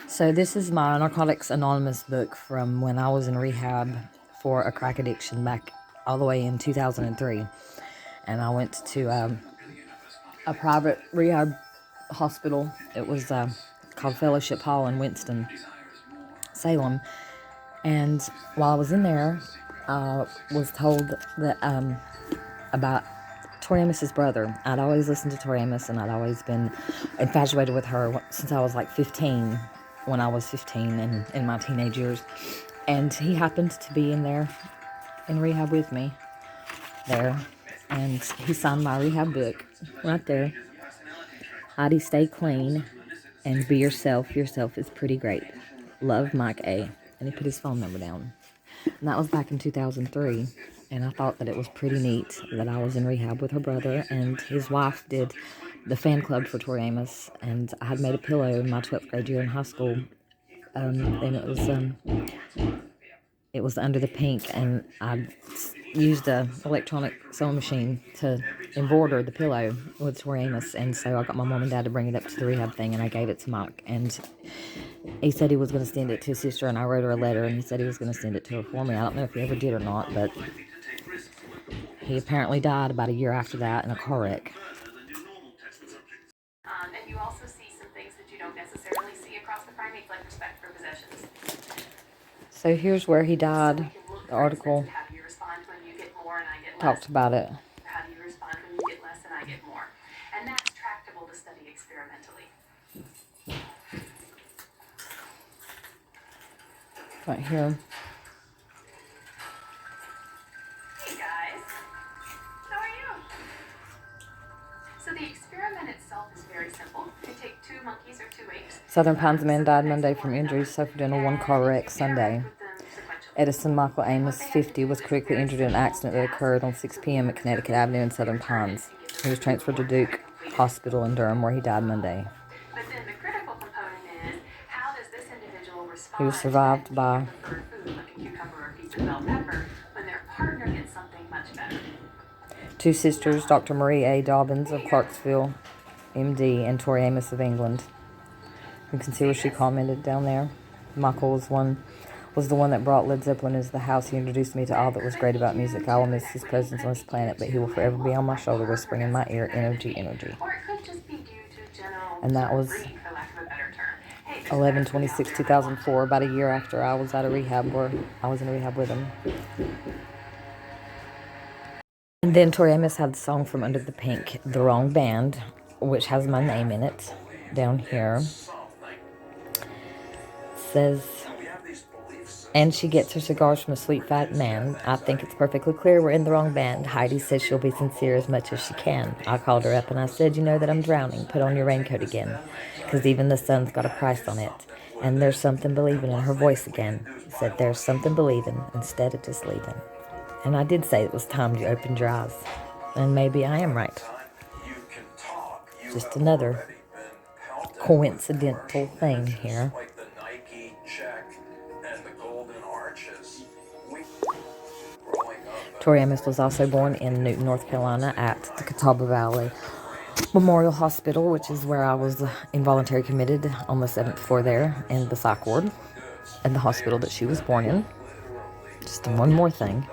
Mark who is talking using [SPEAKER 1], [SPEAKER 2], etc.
[SPEAKER 1] So this is my Narcotics Anonymous book from when I was in rehab for a crack addiction back all the way in 2003. And I went to a private rehab hospital. It was called Fellowship Hall in Winston, Salem. And while I was in there, I was told that about Tori Amos's brother. I'd always listened to Tori Amos, and I'd always been infatuated with her since I was like 15, when I was 15 and in my teenage years. And he happened to be in there, in rehab with me there. And he signed my rehab book right there. Heidi, stay clean and be yourself. Yourself is pretty great. Love, Mike A. And he put his phone number down. And that was back in 2003. And I thought that it was pretty neat that I was in rehab with her brother, and his wife did the fan club for Tori Amos. And I had made a pillow in my 12th grade year in high school. And it was under the pink, and I used a electronic sewing machine to embroider the pillow with Tori Amos. And so I got my mom and dad to bring it up to the rehab thing, and I gave it to Mike. And he said he was going to send it to his sister, and I wrote her a letter, and he said he was going to send it to her for me. I don't know if he ever did or not, but he apparently died about a year after that in a car wreck.
[SPEAKER 2] And you also see some things that you don't necessarily see across the primates, like respect for possessions.
[SPEAKER 1] So here's where he died. The article
[SPEAKER 2] How do you respond when you get more and I get less?
[SPEAKER 1] talked about it.
[SPEAKER 2] How do you respond when you get less and I get more? And that's tractable to study experimentally.
[SPEAKER 1] Right here.
[SPEAKER 2] Hey guys, how are you? So the experiment itself is very simple. You take two monkeys or two apes.
[SPEAKER 1] Southern Pines man died Monday from injuries suffered in a one-car wreck Sunday. Edison Michael Amos, 50, was critically injured in an accident that occurred on 6 p.m. at Connecticut Avenue in Southern Pines. He was transferred to Duke Hospital in Durham, where he died Monday.
[SPEAKER 2] But then the critical component is, how does this individual respond
[SPEAKER 1] He was survived by
[SPEAKER 2] to food like a cucumber or a piece of bell pepper when their partner gets something much better?
[SPEAKER 1] two sisters, Dr. Marie A. Dobbins of Clarksville, MD, and Tori Amos of England. You can see where she commented down there. Michael was the one that brought Led Zeppelin into the house. He introduced me to all that was great about music. I will miss his presence on this planet, but he will forever be on my shoulder, whispering in my ear, energy, energy.
[SPEAKER 2] Or it could just be due to general
[SPEAKER 1] And that was
[SPEAKER 2] greed, for lack of a better term. Hey,
[SPEAKER 1] 11/26/2004, about a year after I was out of rehab, where I was in rehab with him. And then Tori Amos had the song from Under the Pink, The Wrong Band, which has my name in it, down here. It says, and she gets her cigars from a sweet fat man. I think it's perfectly clear we're in the wrong band. Heidi says she'll be sincere as much as she can. I called her up and I said, you know that I'm drowning. Put on your raincoat again, because even the sun's got a price on it. And there's something believing in her voice again. Said there's something believing instead of just leaving. And I did say it was time you opened your eyes. And maybe I am right. Just another coincidental thing here. Tori Amos was also born in Newton, North Carolina at the Catawba Valley Memorial Hospital, which is where I was involuntarily committed on the 7th floor there in the psych ward, and the hospital that she was born in. Just one more thing.